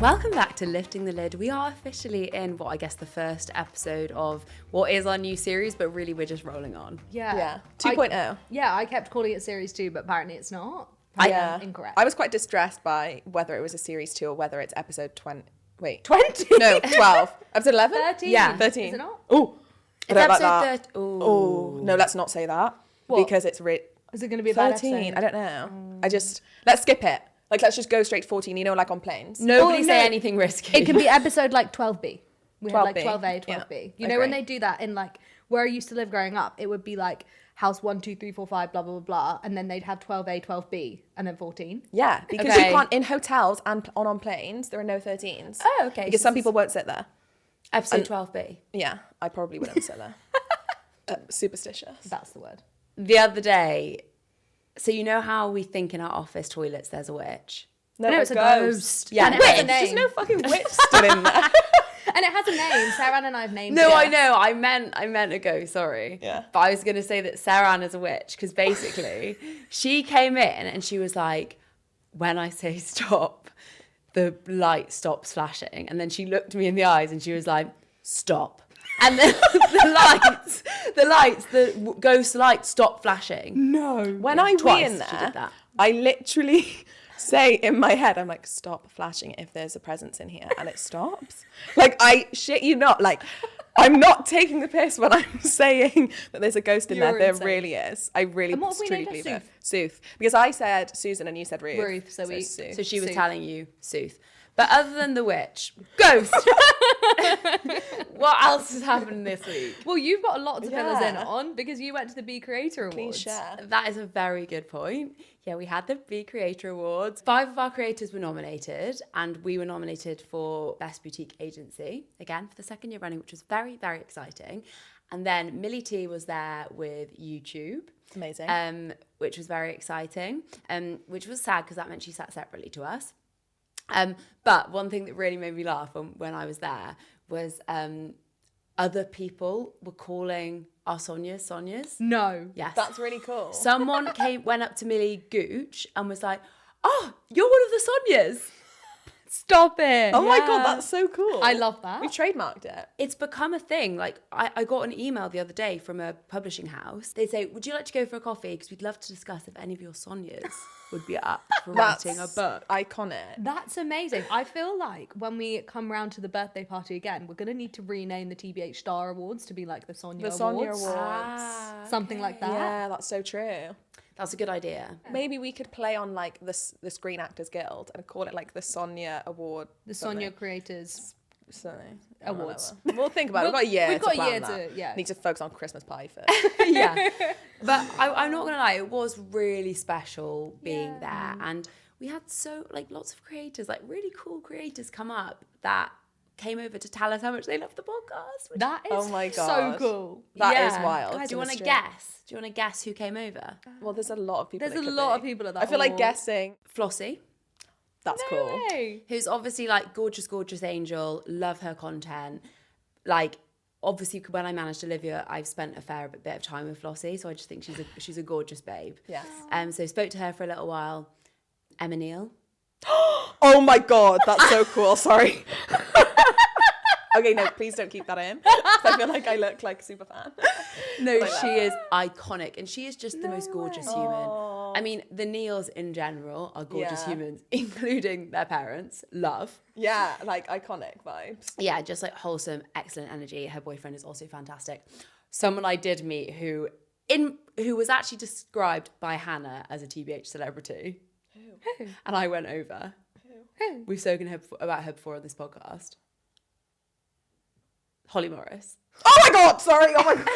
Welcome back to Lifting the Lid. We are officially in what I guess the first episode of what is our new series, but really we're just rolling on. Yeah. 2.0. I kept calling it series 2, but apparently it's not. Incorrect. I was quite distressed by whether it was a series 2 or whether it's episode 20. Wait. 20? No, 12. Episode 11? 13. Yeah. 13. Is it not? Oh. It's episode 30. Oh, no, let's not say that. What? Because it's Is it going to be a bad 13. episode? I don't know. Let's skip it. Like, let's just go straight 14, you know, like on planes. Nobody say anything risky. It can be episode like 12B. We had like 12B. 12A, 12B. Yeah. You know, when they do that in like where I used to live growing up, it would be like house 1, 2, 3, 4, 5, blah, blah, blah, blah. And then they'd have 12A, 12B, and then 14. Yeah, because Okay. you can't, in hotels and on planes, there are no 13s. Oh, okay. Because some people won't sit there. Episode 12B. Yeah, I probably wouldn't sit there. Superstitious. That's the word. The other day, so you know how we think in our office toilets there's a witch? No, it's a ghost. Yeah, And it has a witch. There's name. no fucking witch stood in there. And it has a name. Saran and I have named No, it. I know. I meant a ghost. Sorry. Yeah. But I was going to say that Seran is a witch because basically she came in and she was like, when I say stop, the light stops flashing. And then she looked me in the eyes and she was like, stop. And then the ghost lights stopped flashing. No. When I wee Twice in she there, did that. I literally say in my head, I'm like, stop flashing if there's a presence in here. And it stops. Like, I shit you not. Like, I'm not taking the piss when I'm saying that there's a ghost in You're there. There insane. really is. I really And what have we truly named her? believe it. Sooth. Because I said Susan and you said Ruth. Ruth, so we- Sooth. So she was Sooth. telling you Sooth. But other than the witch, ghost. What else has happened this week? Well, you've got a lot to fill us in Yeah. on because you went to the bCreator Awards. Please share. That is a very good point. Yeah, we had the bCreator Awards. 5 of our creators were nominated, and we were nominated for Best Boutique Agency, again, for the second year running, which was very, very exciting. And then Millie T was there with YouTube. Amazing. Which was very exciting, which was sad because that meant she sat separately to us. But one thing that really made me laugh when I was there was other people were calling our Sonias. No. Yes. That's really cool. Someone went up to Millie Gooch and was like, oh, you're one of the Sonias. Stop it. Oh my God, that's so cool. I love that. We trademarked it. It's become a thing. Like, I got an email the other day from a publishing house. They say, would you like to go for a coffee? Because we'd love to discuss if any of your Sonias would be up for writing a book. Iconic. That's amazing. I feel like when we come round to the birthday party again, we're going to need to rename the TBH Star Awards to be like the Sonia The Awards. Sonia Awards. Something like that. Yeah, that's so true. That's a good idea. Maybe we could play on like the Screen Actors Guild and call it like the Sonia Award. The Sonia Creators. Something. Awards. Whatever. We'll think about it. We've got a year. We've got to a year plan that. to, yeah. Need to focus on Christmas pie first. Yeah. But I'm not going to lie, it was really special being there. And we had lots of creators, like really cool creators come up that came over to tell us how much they love the podcast. Which That is Oh my so God. cool. That is wild. Guys, do you want to Mystery. guess? Do you want to guess who came over? Well, there's a lot of people. There's it a could lot be. of people at that I feel like award. guessing. Flossie, That's cool. Hey. who's obviously like gorgeous, gorgeous angel. Love her content. Like, obviously, when I managed Olivia, I've spent a fair bit of time with Flossie, so I just think she's a gorgeous babe. Yes. So spoke to her for a little while. Emma Neal. Oh my God, that's so cool. Sorry. Okay, no, please don't keep that in. 'Cause I feel like I look like a super fan. No, she is iconic, and she is just the most gorgeous human. I mean, the Neals in general are gorgeous Yeah. humans, including their parents. Love. Yeah, like iconic vibes. Yeah, just like wholesome, excellent energy. Her boyfriend is also fantastic. Someone I did meet who was actually described by Hannah as a TBH celebrity. Who? And I went over. Who? We've spoken about her before on this podcast. Holly Morris. Oh my God, sorry. Oh my God.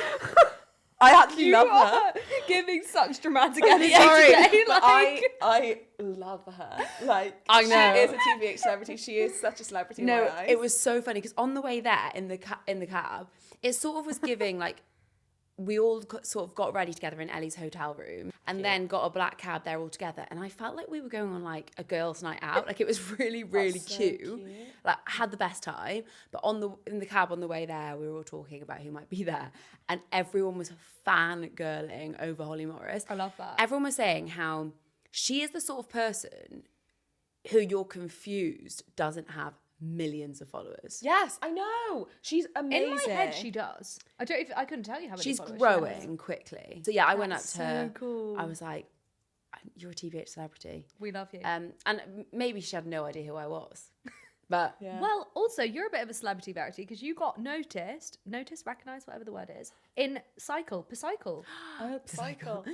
I actually love her. Giving such dramatic energy Sorry, today. but Like, I love her. Like, I know. she is a TBH celebrity. She is such a celebrity in No, my eyes. it was so funny because on the way there in the cab, it sort of was giving like we all sort of got ready together in Ellie's hotel room and then got a black cab there all together, and I felt like we were going on like a girls' night out. Like it was really, really so cute. Like I had the best time. But in the cab on the way there, we were all talking about who might be there, and everyone was fangirling over Holly Morris. I love that. Everyone was saying how she is the sort of person who you're confused doesn't have millions of followers. Yes, I know. She's amazing. In my head, she does. I couldn't tell you how many She's followers growing she has. quickly. So yeah, I went up That's to her. so cool. I was like, "You're a TBH celebrity." We love you. And maybe she had no idea who I was, but Yeah. Well, also, you're a bit of a celebrity, Verity, because you got noticed, recognized, whatever the word is, in Cycle, Cycle. Oh, cycle.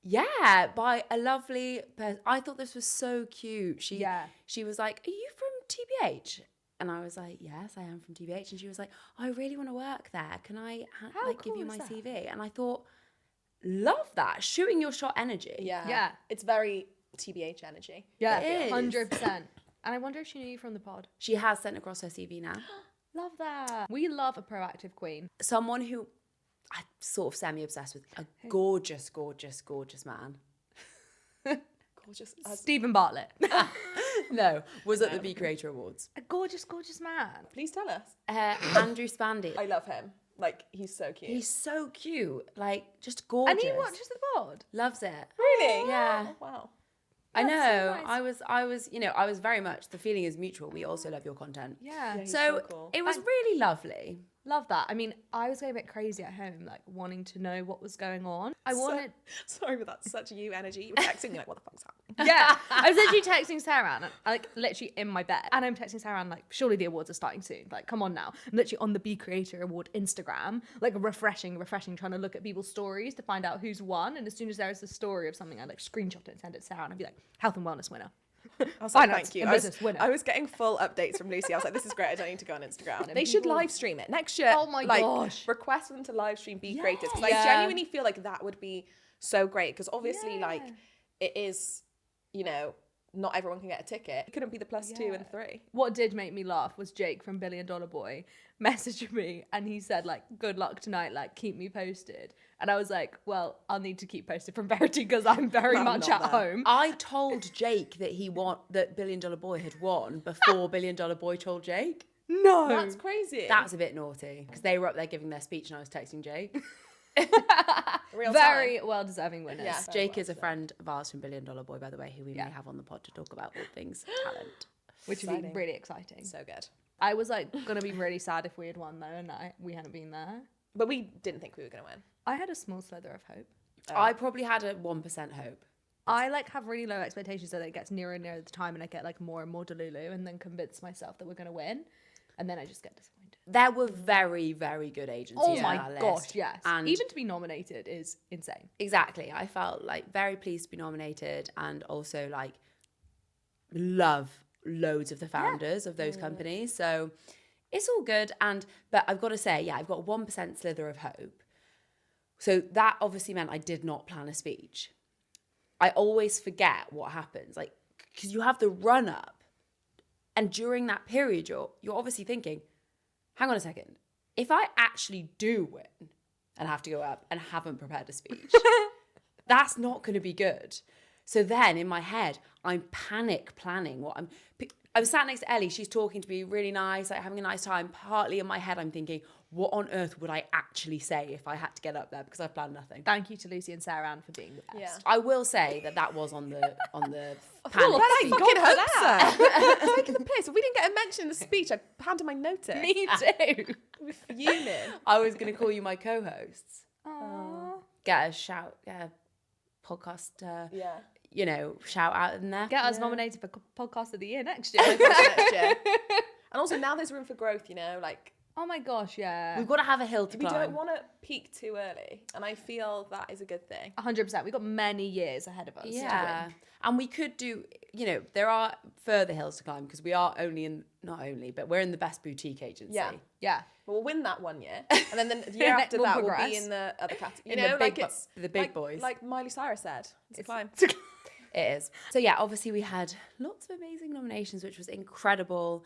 yeah, by a lovely person. I thought this was so cute. Yeah. She was like, "Are you from TBH?" And I was like, "Yes, I am from TBH." And she was like, "I really want to work there. Can I How give you cool my is that? CV?" And I thought, love that, shooting your shot energy. Yeah. Yeah. It's very TBH energy. Yeah, It is. 100%. And I wonder if she knew you from the pod. She has sent across her CV now. Love that. We love a proactive queen. Someone who I'm sort of semi-obsessed with, a gorgeous, gorgeous, gorgeous man. Gorgeous. Stephen Bartlett. No, was at the bCreator Awards. A gorgeous, gorgeous man. Please tell us. Andrew Spandy. I love him. Like, he's so cute. He's so cute, like just gorgeous. And he watches the pod. Loves it. really? Yeah. Oh, wow. I That's know. so nice. I was, I was very much. The feeling is mutual. We also love your content. Yeah. He's So so cool. it was really lovely. Love that. I mean, I was going a bit crazy at home, like wanting to know what was going on. I wanted. Sorry, but that's such you energy. You were texting me like, what the fuck's happening? Yeah, I was literally texting Seran, like literally in my bed, and I'm texting Seran like, surely the awards are starting soon. Like, come on now. I'm literally on the bCreator Award Instagram, like refreshing, trying to look at people's stories to find out who's won. And as soon as there is a story of something, I like screenshot it and send it to Seran. I'd be like, health and wellness winner. I was like, Finance thank you. and business winner. I was getting full updates from Lucy. I was like, this is great. I don't need to go on Instagram. And They should people- live stream it next year. Oh my like, gosh. Request them to live stream bCreators because Yeah. I genuinely feel like that would be so great because obviously, Yeah. like, it is, not everyone can get a ticket. It couldn't be the +2 Yeah. and 3. What did make me laugh was Jake from $1 Billion Boy messaged me and he said like, good luck tonight, like keep me posted. And I was like, well, I'll need to keep posted from Verity because I'm very I'm much not at there. home. I told Jake that that $1 Billion Boy had won before $1 Billion Boy told Jake. No. That's crazy. That's a bit naughty because they were up there giving their speech and I was texting Jake. real Very time. well deserving winners. Yeah. Jake is a friend of ours from $1 Billion Boy, by the way, who we may have on the pod to talk about all things talent. Which would be Exciting. really exciting. So good. I was like gonna be really sad if we had won though and we hadn't been there. But we didn't think we were going to win. I had a small slither of hope. I probably had a 1% hope. I like have really low expectations that it gets nearer and nearer the time and I get like more and more delulu and then convince myself that we're gonna win. And then I just get disappointed. There were very, very good agencies Oh on my our list. gosh, yes. And Even to be nominated is insane. exactly, I felt like very pleased to be nominated and also like love loads of the founders of those companies. So it's all good. But I've got to say, yeah, I've got a 1% slither of hope. So that obviously meant I did not plan a speech. I always forget what happens, like, because you have the run up. And during that period, you're obviously thinking, hang on a second, if I actually do win and have to go up and haven't prepared a speech, that's not going to be good. So then in my head, I'm panic planning what I was sat next to Ellie. She's talking to me really nice, like having a nice time. Partly in my head, I'm thinking, what on earth would I actually say if I had to get up there because I've planned nothing. Thank you to Lucy and Saran for being the best. Yeah. I will say that was on the panic. I speech. fucking hope so. Taking the piss. If we didn't get a mention in the speach, I handed my notice. Me too. Fuming. I was going to call you my co-hosts. Aww. Get a podcast, Yeah. shout out in there. Get us nominated for podcast of the year next year. Next year. And also now there's room for growth, like Oh my gosh, yeah. We've got to have a hill to we climb. don't want to peak too early. And I feel that is a good thing. 100%. We've got many years ahead of us. Yeah. And we could do, there are further hills to climb because we are but we're in the best boutique agency. Yeah. Yeah. We'll win that one year. And then the year after We'll that we'll progress. be in the other category. In the big it's the big like, boys. Like Miley Cyrus said. It's a climb. It is. So yeah, obviously we had lots of amazing nominations, which was incredible.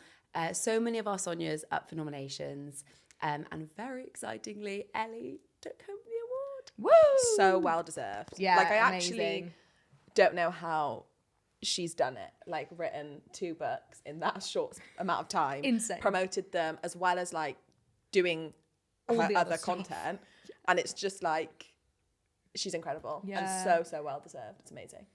So many of our Sonias up for nominations. And very excitingly, Ellie took home the award. Woo! So well deserved. Yeah, Like I actually amazing. don't know how she's done it. Like written 2 books in that short amount of time. Insane. Promoted them as well as like doing All her the other other stuff. content. And it's just like she's incredible. Yeah. And so well deserved. It's amazing.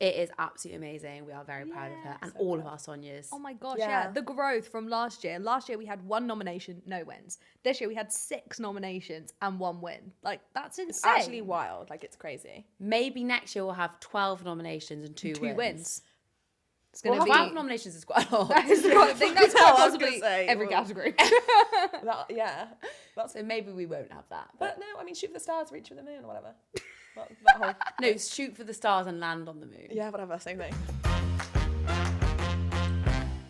It is absolutely amazing. We are very proud of her and So all proud. of our Sonias. Oh my gosh, Yeah. yeah. The growth from last year. Last year we had 1 nomination, no wins. This year we had 6 nominations and 1 win. Like, that's insane. It's actually wild. Like, it's crazy. Maybe next year we'll have 12 nominations and 2 2 wins. It's Well, going to 12 be... nominations is quite a lot. I think that's hell, quite I was gonna possibly say, every well- category. Yeah. That's, So maybe we won't have that. but no, I mean, shoot for the stars, reach for the moon, or whatever. that whole, No, shoot for the stars and land on the moon. yeah, whatever, same thing.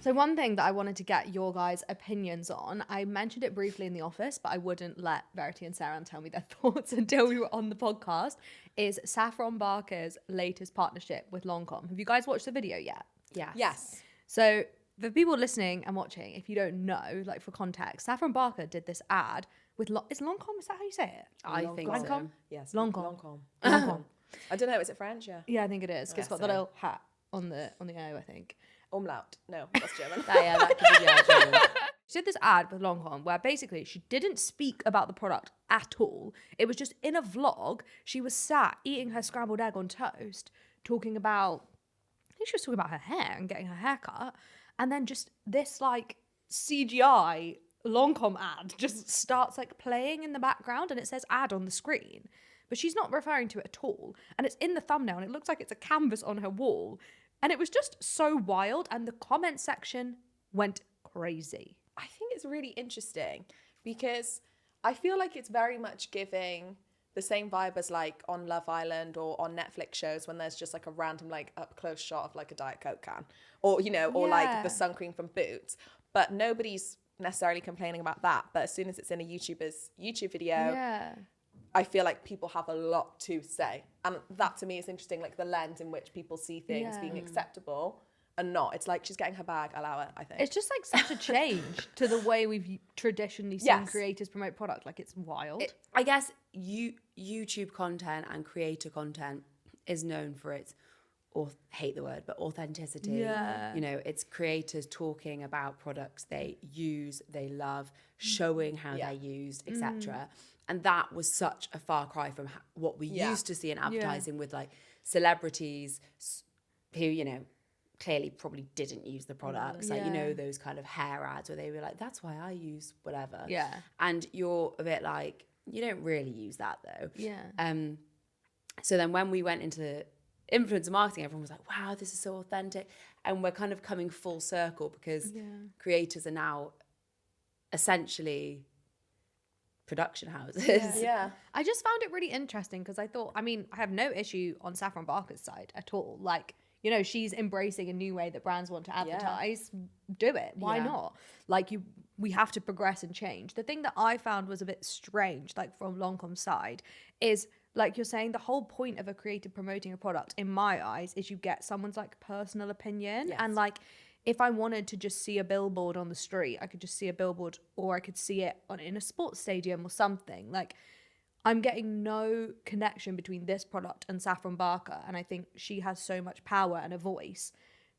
So one thing that I wanted to get your guys' opinions on, I mentioned it briefly in the office, but I wouldn't let Verity and Seran tell me their thoughts until we were on the podcast, is Saffron Barker's latest partnership with Lancôme. Have you guys watched the video yet? Yes. Yes. So for people listening and watching, if you don't know, like for context, Saffron Barker did this ad with, is Lancôme, is that how you say it? I think so. Lancôme? Yes. Lancôme. Lancôme. I don't know, is it French? Yeah. Yeah, I think it is. 'Cause it's got the so. little hat on the O, I think. Umlaut. No, that's German. That could be German. She did this ad with Lancôme where basically she didn't speak about the product at all. It was just in a vlog. She was sat eating her scrambled egg on toast, talking about, I think she was talking about her hair and getting her hair cut. And then just this like CGI Lancôme ad just starts like playing in the background and it says ad on the screen. But she's not referring to it at all. And it's in the thumbnail and it looks like it's a canvas on her wall. And it was just so wild. And the comment section went crazy. I think it's really interesting because I feel like it's very much giving the same vibe as like on Love Island or on Netflix shows when there's just like a random like up close shot of like a Diet Coke can or, you know, or like the sun cream from Boots. But nobody's necessarily complaining about that. But as soon as it's in a YouTuber's YouTube video, Yeah. I feel like people have a lot to say. And that to me is interesting, like the lens in which people see things Yeah. being acceptable and not. It's like she's getting her bag, allow it, I think. It's just like such a change to the way we've traditionally seen Yes. creators promote product. Like it's wild. I guess YouTube content and creator content is known for its, or hate the word, but authenticity. Yeah. You know, it's creators talking about products they use, they love, showing how Yeah. they're used, etc. And that was such a far cry from what we Yeah. used to see in advertising with like celebrities who, you know, clearly probably didn't use the products. Like, you know, Yeah. those kind of hair ads where they were like, that's why I use whatever. Yeah. And you're a bit like, you don't really use that though. Yeah. So then when we went into influencer marketing, everyone was like, wow, this is so authentic. And we're kind of coming full circle because creators are now essentially production houses. Yeah. I just found it really interesting because I thought, I mean, I have no issue on Saffron Barker's side at all. Like, you know, she's embracing a new way that brands want to advertise. Do it. Why Yeah. not? Like we have to progress and change. The thing that I found was a bit strange, like from Lancôme's side, is like you're saying, the whole point of a creator promoting a product, in my eyes, is you get someone's like personal opinion. Yes. And like, if I wanted to just see a billboard on the street, I could just see a billboard, or I could see it in a sports stadium or something. Like, I'm getting no connection between this product and Saffron Barker. And I think she has so much power and a voice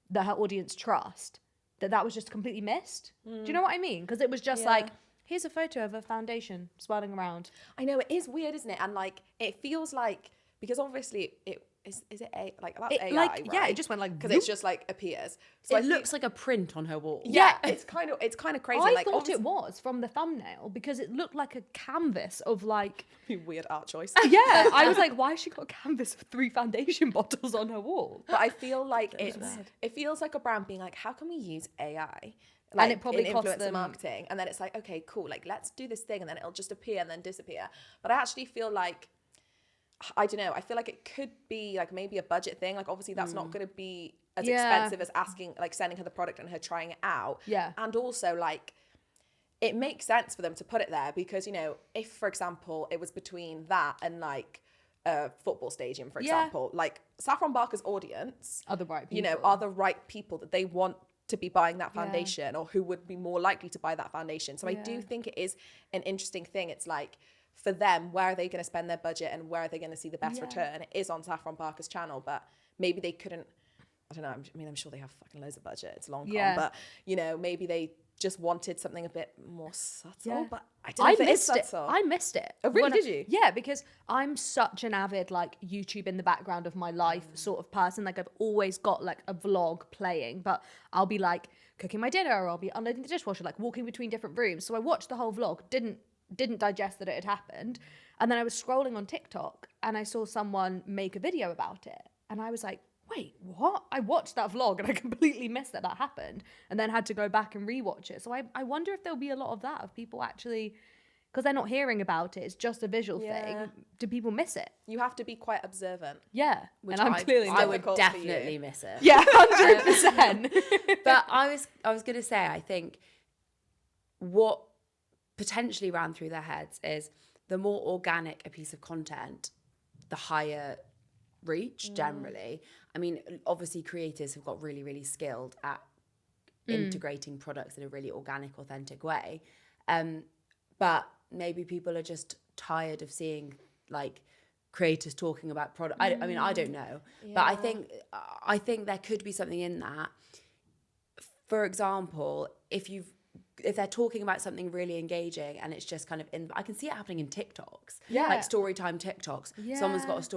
that her audience trust that was just completely missed. Do you know what I mean? Because it was just like, here's a photo of a foundation swirling around. I know, it is weird, isn't it? And like, it feels like, because obviously it is it a like that's AI, like, right? yeah, it just went like because it's just like appears. So It looks like a print on her wall. yeah, it's kind of crazy. I like, thought it was from the thumbnail because it looked like a canvas of like, weird art choice. yeah, I was like, why has she got a canvas with 3 foundation bottles on her wall? But I feel like it feels like a brand being like, how can we use AI? Like, And it probably in costs influencer them- marketing, and then it's like, okay, cool, like let's do this thing, and then it'll just appear and then disappear. But I actually feel like, I don't know, I feel like it could be like maybe a budget thing. Like obviously that's not going to be as expensive as asking, like sending her the product and her trying it out. Yeah. And also like, it makes sense for them to put it there because, you know, if for example it was between that and like a football stadium, for example, like Saffron Barker's audience Are the right you know, people. are the right people that they want to be buying that foundation or who would be more likely to buy that foundation. So I do think it is an interesting thing. It's like, for them, where are they going to spend their budget and where are they going to see the best return? It is on Saffron Barker's channel, but maybe they couldn't, I don't know, I mean, I'm sure they have fucking loads of budget. It's Lancôme, but, you know, maybe they just wanted something a bit more subtle. Yeah. But I don't know if it is missed it. subtle. I missed it. Oh, really? When Did you? Yeah, because I'm such an avid like YouTube in the background of my life sort of person. Like I've always got like a vlog playing, but I'll be like cooking my dinner, or I'll be unloading the dishwasher, like walking between different rooms. So I watched the whole vlog, didn't digest that it had happened, and then I was scrolling on TikTok and I saw someone make a video about it, and I was like, wait, what? I watched that vlog and I completely missed that happened, and then had to go back and rewatch it. So I wonder if there'll be a lot of that, of people actually, because they're not hearing about it, it's just a visual thing. Do people miss it? You have to be quite observant. Yeah. Which and I'm clearly I not. would difficult for definitely you. miss it. Yeah, 100%. But I was going to say, I think what potentially ran through their heads is the more organic a piece of content, the higher reach generally. I mean, obviously creators have got really, really skilled at integrating products in a really organic, authentic way. But maybe people are just tired of seeing like creators talking about product. I mean, I don't know, but I think there could be something in that. For example, if they're talking about something really engaging and it's just kind of I can see it happening in TikToks, like story time TikToks. Yeah. Someone's got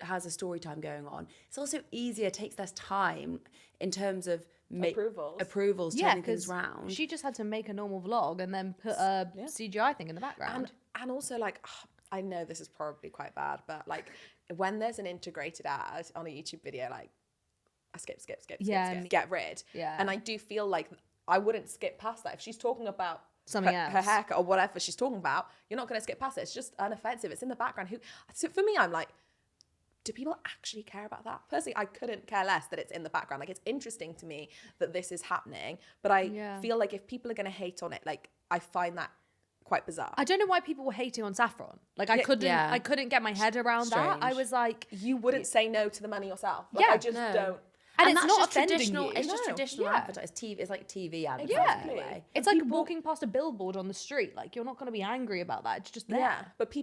has a story time going on. It's also easier, takes less time in terms of approvals, turning things round. She just had to make a normal vlog and then put a CGI thing in the background. And also, like, I know this is probably quite bad, but like when there's an integrated ad on a YouTube video, like I skip, get rid. Yeah. And I do feel like I wouldn't skip past that. If she's talking about Something her else. haircut or whatever she's talking about, you're not going to skip past it. It's just unoffensive. It's in the background. So for me, I'm like, do people actually care about that? Personally, I couldn't care less that it's in the background. Like, it's interesting to me that this is happening, but I feel like if people are going to hate on it, like, I find that quite bizarre. I don't know why people were hating on Saffron. Like I couldn't get my head around that. I was like, you wouldn't say no to the money yourself. Like, I just don't. and it's that's not just offending traditional. you. It's just No. traditional Yeah. advertising. It's like TV advertising. Yeah, in a way. it's like walking past a billboard on the street. Like you're not going to be angry about that. It's just there. Yeah, but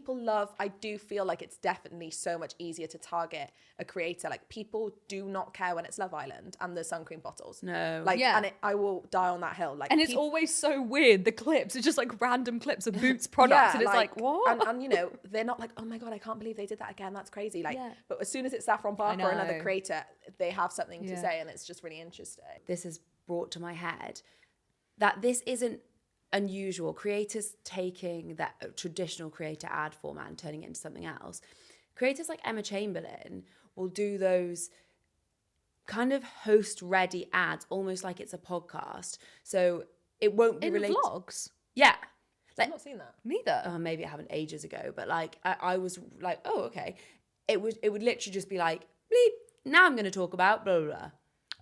I do feel like it's definitely so much easier to target a creator. Like, people do not care when it's Love Island and the sun cream bottles. No. Like, and I will die on that hill. Like, And it's always so weird. The clips, it's just like random clips of Boots products, and it's like what? And you know, they're not like, oh my god, I can't believe they did that again. That's crazy. Like, but as soon as it's Saffron Park or another know. creator, they have something to say, and it's just really interesting. This has brought to my head that this isn't unusual. Creators taking that traditional creator ad format and turning it into something else. Creators like Emma Chamberlain will do those kind of host ready ads, almost like it's a podcast. So it won't be In related. vlogs. Yeah. I've not seen that. Neither. Maybe it happened ages ago, but like I was like, oh, okay. It would literally just be like, bleep, now I'm going to talk about blah, blah, blah.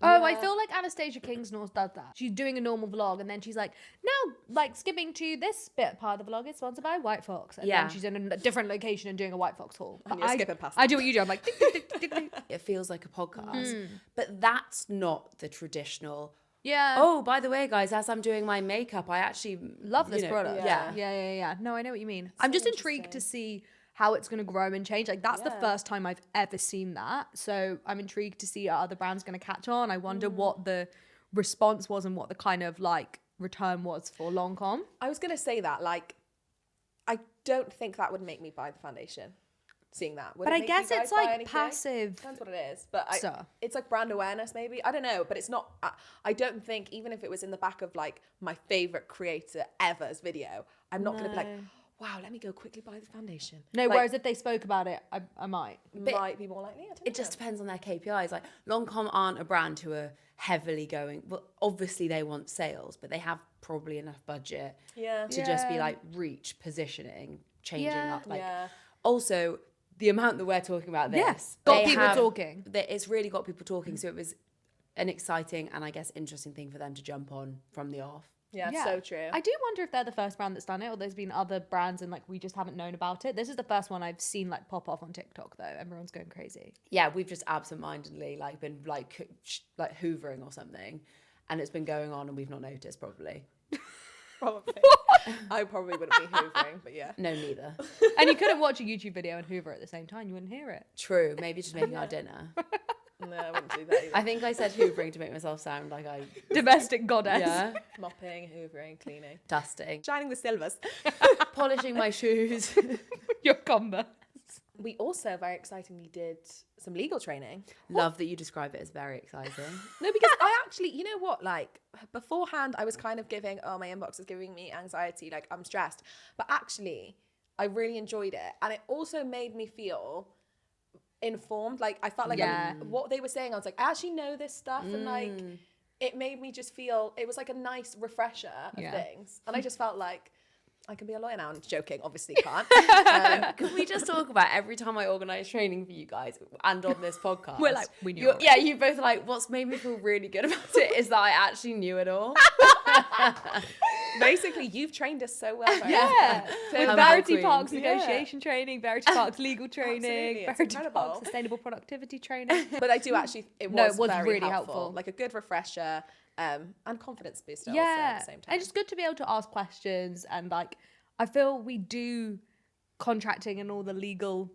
Oh, I feel like Anastasia Kingsnorth does that. She's doing a normal vlog and then she's like, now, like, skipping to this bit part of the vlog is sponsored by White Fox. And then she's in a different location and doing a White Fox haul. And you're skipping past I do what you do. I'm like, tick, tick, tick, tick, tick. It feels like a podcast, but that's not the traditional. Yeah. Oh, by the way, guys, as I'm doing my makeup, I actually Love this product. Yeah. Yeah. No, I know what you mean. I'm just intrigued to see how it's going to grow and change. Like, that's the first time I've ever seen that. So I'm intrigued to see are other brands going to catch on. I wonder what the response was and what the kind of like return was for Lancôme. I was gonna say that, like, I don't think that would make me buy the foundation. Seeing that, would But it I make guess you guys it's buy like anything? passive. Depends what it is, but So. it's like brand awareness, maybe. I don't know, but it's not. I don't think, even if it was in the back of like my favorite creator ever's video, I'm not gonna be like, wow, let me go quickly buy the foundation. No, Like, whereas if they spoke about it, I might. might be more likely. I don't It just depends on their KPIs. Like Lancôme aren't a brand who are heavily going. Well, obviously they want sales, but they have probably enough budget to just be like reach, positioning, changing up. Like also the amount that we're talking about this, got people talking. It's really got people talking. So it was an exciting and I guess interesting thing for them to jump on from the off. Yeah, so true. I do wonder if they're the first brand that's done it, or there's been other brands and like we just haven't known about it. This is the first one I've seen like pop off on TikTok though. Everyone's going crazy. Yeah, we've just absentmindedly like been like hoovering or something, and it's been going on and we've not noticed probably. Probably. I probably wouldn't be hoovering, but yeah. No, neither. And you couldn't watch a YouTube video and Hoover at the same time. You wouldn't hear it. True. Maybe just making our dinner. No, I wouldn't do that either. I think I said hoovering to make myself sound like I, Domestic goddess. yeah, Mopping, hoovering, cleaning. dusting, Shining the silvers. polishing my shoes. Your Converse. We also very excitingly did some legal training. Love that you describe it as very exciting. No, because I actually, you know what, like beforehand I was kind of giving, oh, my inbox is giving me anxiety, like I'm stressed. But actually, I really enjoyed it. And it also made me feel informed. Like I felt like what they were saying, I was like, I actually know this stuff. And like, it made me just feel, it was like a nice refresher of things. And I just felt like, I can be a lawyer now. I'm joking, obviously can't. Can we just talk about every time I organise training for you guys and on this podcast? We're like, we knew You're- it. Yeah, you both are like, what's made me feel really good about it is that I actually knew it all. Basically, you've trained us so well. Verity. Yeah. So I'm Verity queen. Park's Yeah. negotiation training, Verity Park's legal training, Absolutely, it's Verity incredible. Park's sustainable productivity training. But I do actually, it was, No, it was very really helpful. Like a good refresher and confidence booster also Yeah. at the same time. And it's good to be able to ask questions, and like I feel we do contracting and all the legal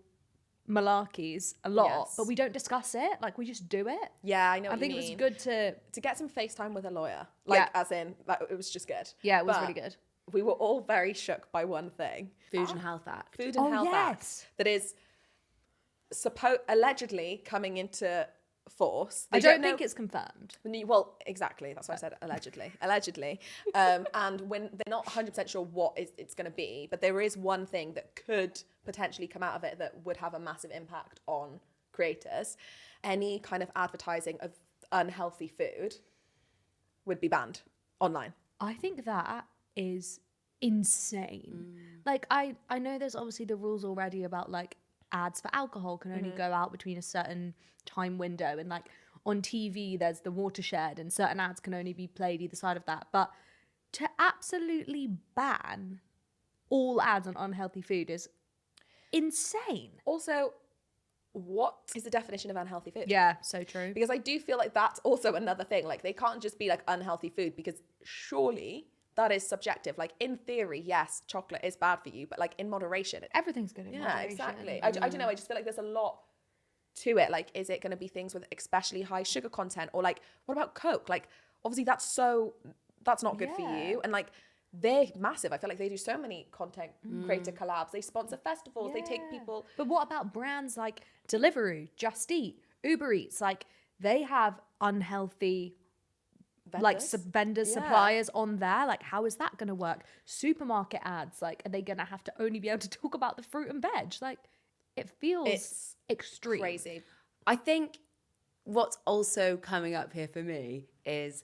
malarkeys a lot, Yes. but we don't discuss it. Like we just do it. Yeah, I know I what think you it mean. was good to To get some FaceTime with a lawyer. Like, Yeah. as in, like, it was just good. yeah, it was But really good. We were all very shook by one thing. Food and Health Act. Food and Oh, Health Act. yes. That is allegedly coming into force. I They don't know- think it's confirmed. Well, exactly. That's why I said allegedly. Allegedly. And when they're not 100% sure what it's going to be, but there is one thing that could potentially come out of it that would have a massive impact on creators. Any kind of advertising of unhealthy food would be banned online. I think that is insane. Like I know there's obviously the rules already about like ads for alcohol can only go out between a certain time window, and like on TV there's the watershed and certain ads can only be played either side of that. But to absolutely ban all ads on unhealthy food is insane. Also, what is the definition of unhealthy food? Yeah, so true. Because I do feel like that's also another thing. Like, they can't just be like unhealthy food, because surely that is subjective. Like, in theory, yes, chocolate is bad for you, but like in moderation. Everything's good in Yeah, moderation. exactly. I don't know. I just feel like there's a lot to it. Like, is it going to be things with especially high sugar content? Or like, what about Coke? Like, obviously that's not good for Yeah. you. And like, they're massive. I feel like they do so many content creator collabs. They sponsor festivals. They take Yeah. people. But what about brands like Deliveroo, Just Eat, Uber Eats? Like they have unhealthy like Vendors? vendors, Yeah. suppliers on there. Like how is that going to work? Supermarket ads, like are they going to have to only be able to talk about the fruit and veg? Like it feels It's extreme. Crazy. I think what's also coming up here for me is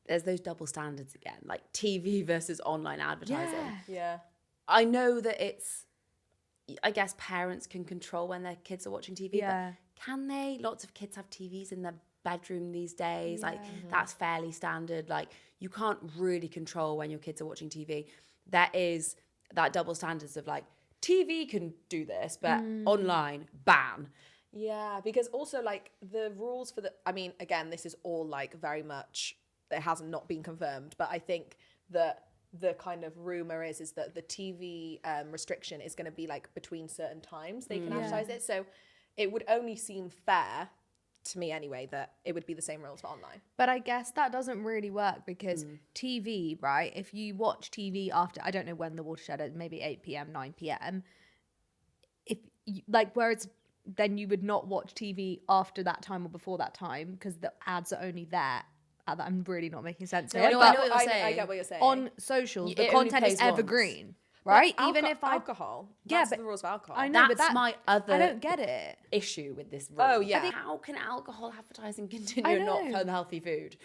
there's those double standards again, like TV versus online advertising. Yeah. Yeah. I know that I guess parents can control when their kids are watching TV, Yeah. but can they? Lots of kids have TVs in their bedroom these days. Like that's fairly standard. Like you can't really control when your kids are watching TV. There is that double standards of like TV can do this, but online, ban. Yeah, because also like the rules for I mean, again, this is all like very much, it has not been confirmed, but I think that the kind of rumor is that the TV restriction is going to be like between certain times they can advertise it. So it would only seem fair to me anyway that it would be the same rules for online. But I guess that doesn't really work because TV, right? If you watch TV after, I don't know when the watershed is, maybe 8 p.m., 9 p.m. If you, like, whereas then you would not watch TV after that time or before that time because the ads are only there. I'm really not making sense here. I know But what you're I saying. get what you're saying. on socials, It the only content is plays once. evergreen, But right? Even if I alcohol, Yeah, that's but the rules for alcohol. I know, but That's that my other I don't get it. issue with this rule. Oh, yeah. I think how can alcohol advertising continue I and not know. unhealthy food?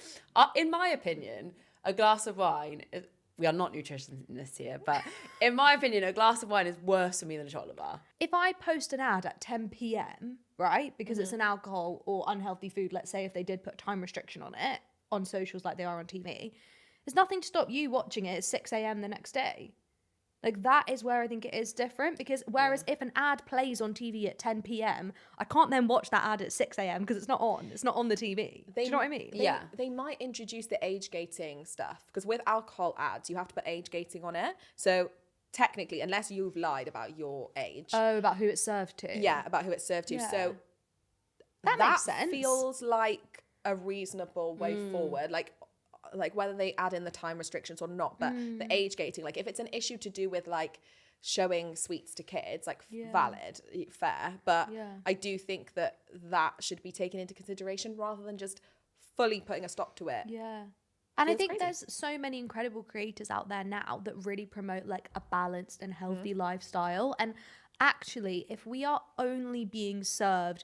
In my opinion, a glass of wine we are not nutritionists here, but in my opinion, a glass of wine is worse for me than a chocolate bar. If I post an ad at 10 p.m., right, because it's an alcohol or unhealthy food, let's say if they did put a time restriction on it on socials like they are on TV, there's nothing to stop you watching it at 6 a.m. the next day. Like that is where I think it is different because whereas if an ad plays on TV at 10 p.m., I can't then watch that ad at 6 a.m. because it's not on. It's not on the TV. Do you know what I mean? Yeah. They might introduce the age gating stuff because with alcohol ads, you have to put age gating on it. So technically, unless you've lied about your age, Oh, about who it's served to. yeah, about who it's served to. Yeah. So That makes sense. feels like a reasonable way forward. Like whether they add in the time restrictions or not, but the age gating, like if it's an issue to do with like showing sweets to kids, like valid, fair, but I do think that should be taken into consideration rather than just fully putting a stop to it. And I Feels think crazy. there's so many incredible creators out there now that really promote like a balanced and healthy lifestyle. And actually, if we are only being served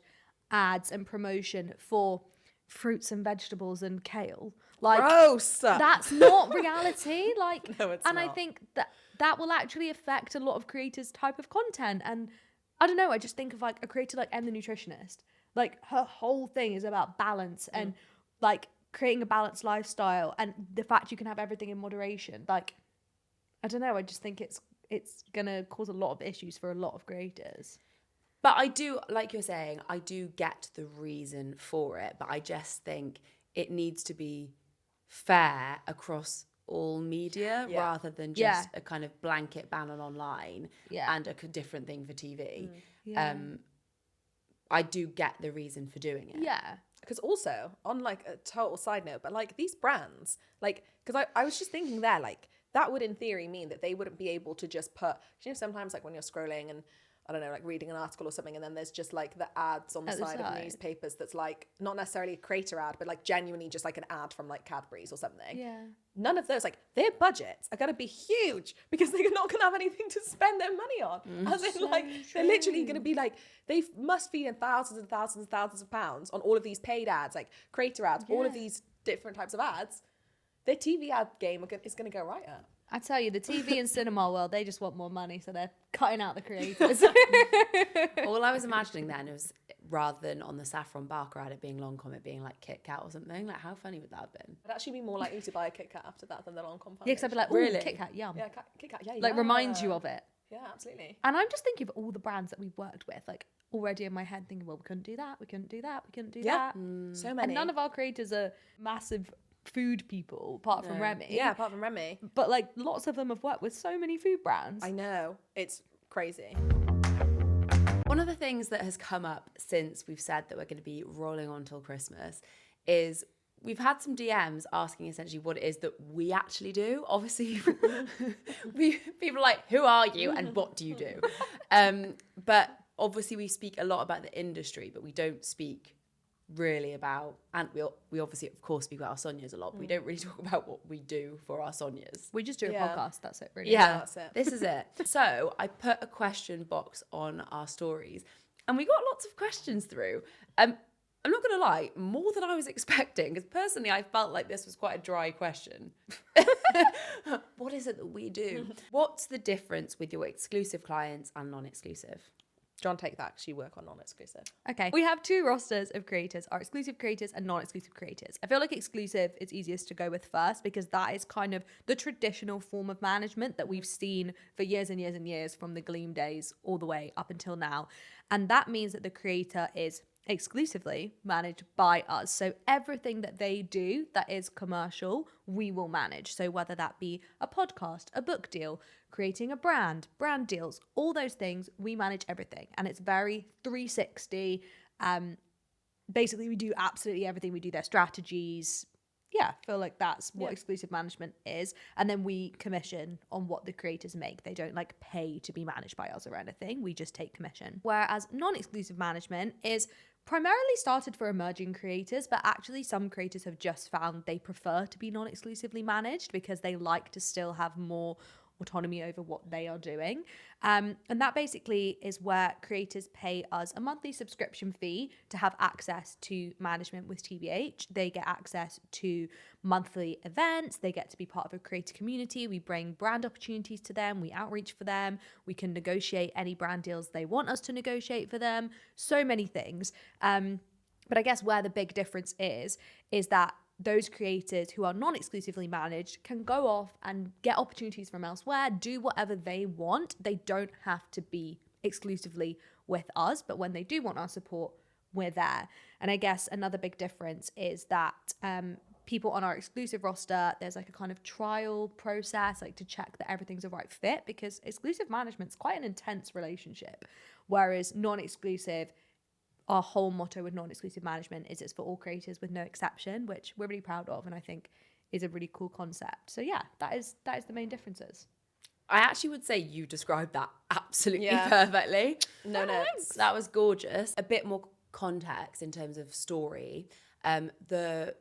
ads and promotion for fruits and vegetables and kale, like Gross. that's not reality. Like, No, it's and I not. think that will actually affect a lot of creators' type of content. And I don't know, I just think of like a creator like Em the Nutritionist. Like her whole thing is about balance and like creating a balanced lifestyle and the fact you can have everything in moderation. Like, I don't know, I just think it's gonna cause a lot of issues for a lot of creators. But I do, like you're saying, I do get the reason for it, but I just think it needs to be fair across all media rather than just a kind of blanket ban on online and a different thing for TV. I do get the reason for doing it. Because also, on like a total side note, but like these brands, like, because I was just thinking there, like, that would in theory mean that they wouldn't be able to just put, you know, sometimes like when you're scrolling and I don't know, like reading an article or something, and then there's just like the ads on the side of newspapers that's like not necessarily a creator ad, but like genuinely just like an ad from like Cadbury's or something. None of those, like their budgets are going to be huge because they're not going to have anything to spend their money on. As in, like, they're literally going to be like, they must feed in thousands and thousands and thousands of pounds on all of these paid ads, like creator ads, all of these different types of ads. Their TV ad game is going to go right up. I tell you, the TV and cinema world, they just want more money, so they're cutting out the creators. All I was imagining then was rather than on the Saffron Barker ad, it being Lancôme, it being like Kit Kat or something. Like, how funny would that have been? I'd actually be more likely to buy a Kit Kat after that than the Lancôme. Yeah, because I'd be like, ooh, Really? Kit Kat, yum. Yeah, Kit Kat, yeah. Like, remind you of it. Yeah, absolutely. And I'm just thinking of all the brands that we've worked with, like, already in my head thinking, well, we couldn't do that, we couldn't do that, we couldn't do that. So many. And none of our creators are massive food people, apart from Remy. Yeah, apart from Remy. But, like, lots of them have worked with so many food brands. I know. It's crazy. One of the things that has come up since we've said that we're going to be rolling on till Christmas is we've had some DMs asking essentially what it is that we actually do. Obviously, people are like, who are you and what do you do? But obviously we speak a lot about the industry, but we don't speak really about, and we obviously of course speak about our Sonias a lot, but we don't really talk about what we do for our Sonias. We just do a podcast, that's it, really. Yeah, that's it. This is it. So I put a question box on our stories and we got lots of questions through. I'm not going to lie, more than I was expecting, because personally I felt like this was quite a dry question. What is it that we do? What's the difference with your exclusive clients and non-exclusive? John, take that because you work on non-exclusive. Okay. We have two rosters of creators, our exclusive creators and non-exclusive creators. I feel like exclusive is easiest to go with first because that is kind of the traditional form of management that we've seen for years and years and years from the Gleam days all the way up until now. And that means that the creator is exclusively managed by us. So everything that they do that is commercial, we will manage. So whether that be a podcast, a book deal, creating a brand deals, all those things, we manage everything. And it's very 360. Basically, we do absolutely everything. We do their strategies. Yeah, I feel like that's what exclusive management is. And then we commission on what the creators make. They don't like pay to be managed by us or anything. We just take commission. Whereas non-exclusive management is primarily started for emerging creators, but actually some creators have just found they prefer to be non-exclusively managed because they like to still have more autonomy over what they are doing. And that basically is where creators pay us a monthly subscription fee to have access to management with TBH. They get access to monthly events. They get to be part of a creator community. We bring brand opportunities to them. We outreach for them. We can negotiate any brand deals they want us to negotiate for them. So many things. But I guess where the big difference is that those creators who are non-exclusively managed can go off and get opportunities from elsewhere, do whatever they want. They don't have to be exclusively with us, but when they do want our support, we're there. And I guess another big difference is that people on our exclusive roster, there's like a kind of trial process, like to check that everything's a right fit, because exclusive management's quite an intense relationship, whereas non-exclusive, our whole motto with non-exclusive management is it's for all creators with no exception, which we're really proud of, and I think is a really cool concept. So yeah, that is the main differences. I actually would say you described that absolutely Yeah. perfectly. No notes. That was gorgeous. A bit more context in terms of story. The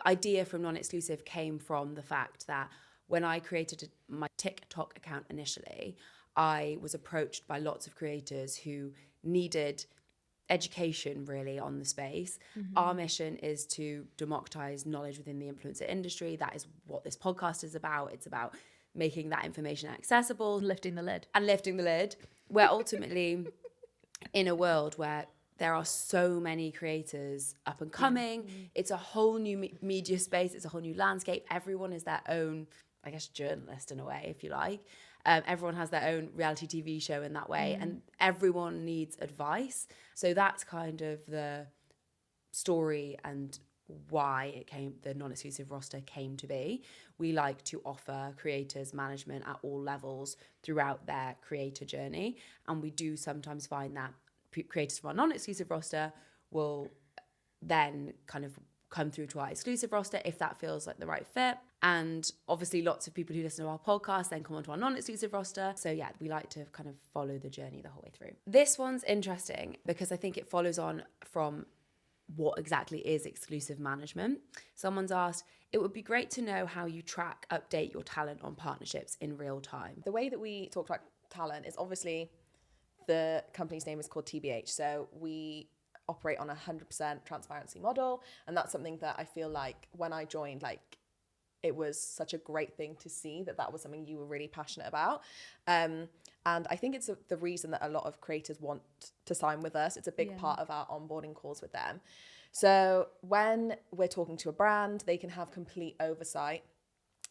idea from non-exclusive came from the fact that when I created my TikTok account initially, I was approached by lots of creators who needed education really on the space. Our mission is to democratize knowledge within the influencer industry. That is what this podcast is about. It's about making that information accessible, Lifting the lid. and lifting the lid. We're ultimately in a world where there are so many creators up and coming. It's a whole new media space. It's a whole new landscape. Everyone is their own, I guess, journalist in a way, if you like. Everyone has their own reality TV show in that way, and everyone needs advice. So that's kind of the story and why the non-exclusive roster came to be. We like to offer creators management at all levels throughout their creator journey, and we do sometimes find that creators from our non-exclusive roster will then kind of come through to our exclusive roster if that feels like the right fit. And obviously lots of people who listen to our podcast then come onto our non-exclusive roster. So yeah, we like to kind of follow the journey the whole way through. This one's interesting because I think it follows on from what exactly is exclusive management. Someone's asked, it would be great to know how you track, update your talent on partnerships in real time. The way that we talk about talent is obviously the company's name is called TBH. So we operate on a 100% transparency model. And that's something that I feel like when I joined, like, it was such a great thing to see that was something you were really passionate about. And I think it's the reason that a lot of creators want to sign with us. It's a big part of our onboarding calls with them. So when we're talking to a brand, they can have complete oversight.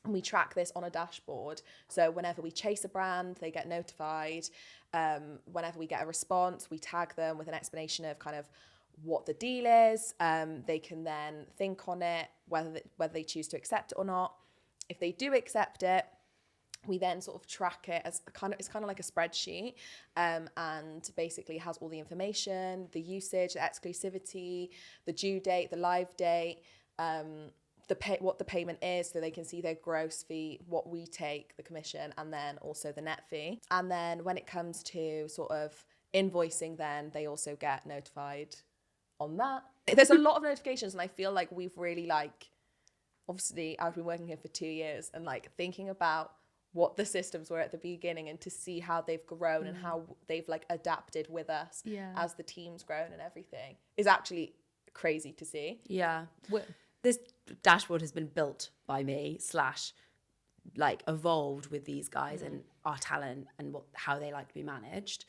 And we track this on a dashboard. So whenever we chase a brand, they get notified. Whenever we get a response, we tag them with an explanation of kind of what the deal is. They can then think on it, whether they choose to accept it or not. If they do accept it, we then sort of track it as it's kind of like a spreadsheet, and basically has all the information, the usage, the exclusivity, the due date, the live date, what the payment is, so they can see their gross fee, what we take, the commission, and then also the net fee. And then when it comes to sort of invoicing, then they also get notified on that. There's a lot of notifications, and I feel like we've really obviously I've been working here for 2 years, and thinking about what the systems were at the beginning and to see how they've grown and how they've adapted with us as the team's grown and everything is actually crazy to see. Yeah. This dashboard has been built by me / evolved with these guys and our talent and how they like to be managed.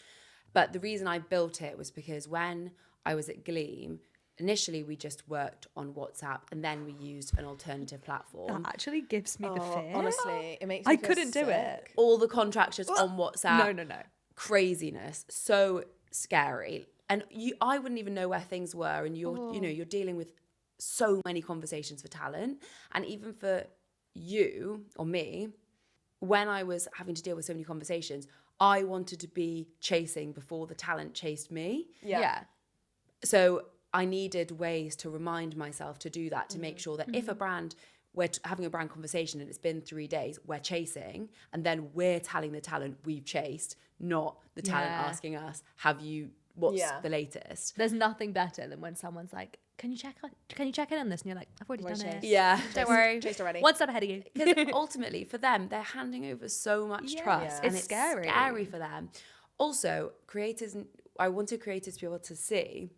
But the reason I built it was because when I was at Gleam, initially we just worked on WhatsApp and then we used an alternative platform. That actually gives me the fear. Honestly, it makes me I feel couldn't do sick. it. All the contractors on WhatsApp. No. Craziness. So scary. And I wouldn't even know where things were. And you're dealing with so many conversations for talent. And even for you or me, when I was having to deal with so many conversations, I wanted to be chasing before the talent chased me. Yeah. So I needed ways to remind myself to do that, to make sure that if we're having a brand conversation and it's been 3 days, we're chasing, and then we're telling the talent we've chased, not the talent asking us, what's the latest? There's nothing better than when someone's like, can you check in on this? And you're like, I've already done it. Yeah. Don't worry. Chased already. One step ahead of you. Because ultimately for them, they're handing over so much trust. Yeah. And It's scary. scary for them. Also, I wanted creators to be able to see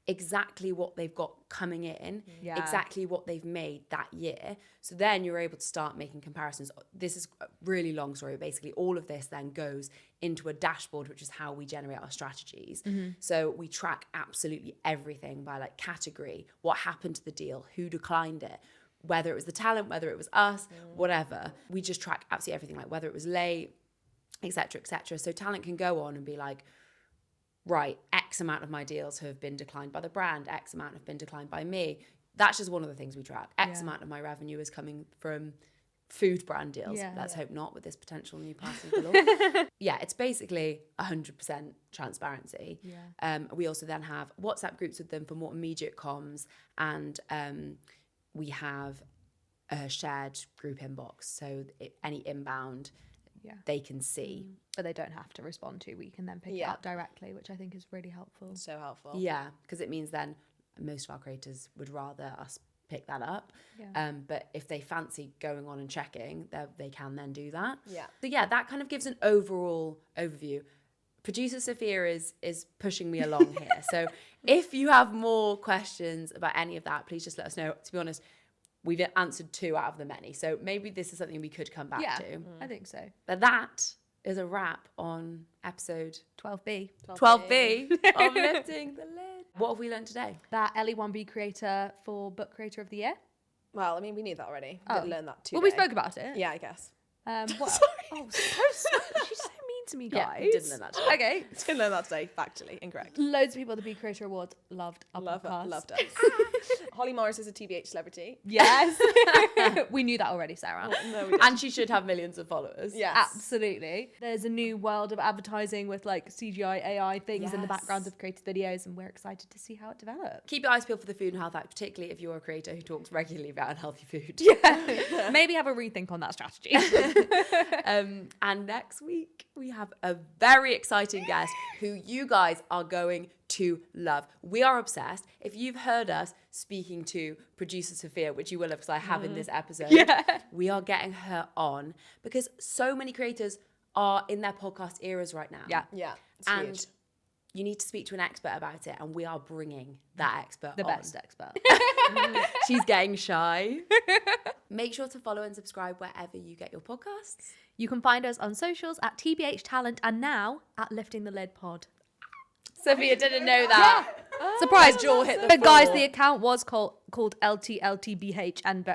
exactly what they've got coming in, exactly what they've made that year. So then you're able to start making comparisons. This is a really long story. Basically, all of this then goes into a dashboard, which is how we generate our strategies. So we track absolutely everything by category, what happened to the deal, who declined it, whether it was the talent, whether it was us, whatever. We just track absolutely everything, whether it was late, etc., etc. So talent can go on and be like, right, X amount of my deals have been declined by the brand, X amount have been declined by me. That's just one of the things we track. X amount of my revenue is coming from food brand deals. Yeah. Let's hope not with this potential new passing galore. Yeah, it's basically 100% transparency. Yeah. We also then have WhatsApp groups with them for more immediate comms, and we have a shared group inbox. So any inbound, they can see. But they don't have to respond to. We can then pick it up directly, which I think is really helpful. So helpful. Yeah, because it means then most of our creators would rather us pick that up. Yeah. But if they fancy going on and checking, they can then do that. Yeah. So yeah, that kind of gives an overall overview. Producer Sophia is pushing me along here. So if you have more questions about any of that, please just let us know. To be honest, we've answered 2 out of the many. So maybe this is something we could come back to. I think so. But that is a wrap on episode 12B. 12B of Lifting the Lid. What have we learned today? That LE1 bCreator for Book Creator of the Year. Well, I mean, we knew that already. We did learn that too. Well, we spoke about it. Yeah, I guess. What? Sorry. Oh, she's so mean to me, guys. Yeah, we didn't learn that today. Okay. Didn't learn that today. Factually incorrect. Loads of people at the bCreator Awards loved our podcast. Loved us. Holly Morris is a TBH celebrity. Yes. We knew that already, Sarah. No, we didn't. And she should have millions of followers. Yes. Absolutely. There's a new world of advertising with like CGI, AI things in the background of created videos, and we're excited to see how it develops. Keep your eyes peeled for the food and health act, particularly if you're a creator who talks regularly about unhealthy food. Yeah. Maybe have a rethink on that strategy. And next week, we have a very exciting guest who you guys are going to love. We are obsessed. If you've heard us speaking to producer Sophia, which you will have because I have in this episode, we are getting her on because so many creators are in their podcast eras right now. Yeah. It's And huge. you need to speak to an expert about it, and we are bringing that expert The on. best expert. She's getting shy. Make sure to follow and subscribe wherever you get your podcasts. You can find us on socials at TBH Talent and now at Lifting the Lid Pod. Sophia didn't know that. Surprise! jaw hit the But guys, floor. the account was called LTLTBH, and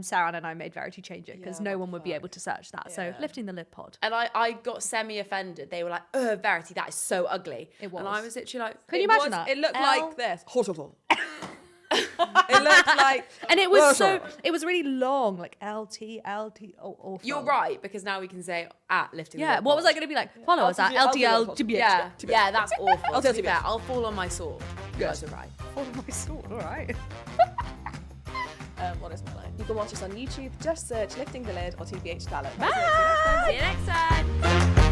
Saran and I made Verity change it because no one would be able to search that. So Lifting the Lid Pod. And I got semi-offended. They were like, Verity, that is so ugly. It was. And I was literally like, Can you imagine that? It looked like this. It looked like... And it was it was really long, like LT. Oh, awful. you're right, because now we can say at Lifting the Yeah, Lid what was Pod. I going to be like? Follow us at LTL. LTLTBH. Yeah, that's awful. To be TBH. fair, I'll fall on my sword. You guys are right. Oh, my sword, all right. What is my line? You can watch us on YouTube. Just search Lifting the Lid or TBH Talent. Bye. See you next time.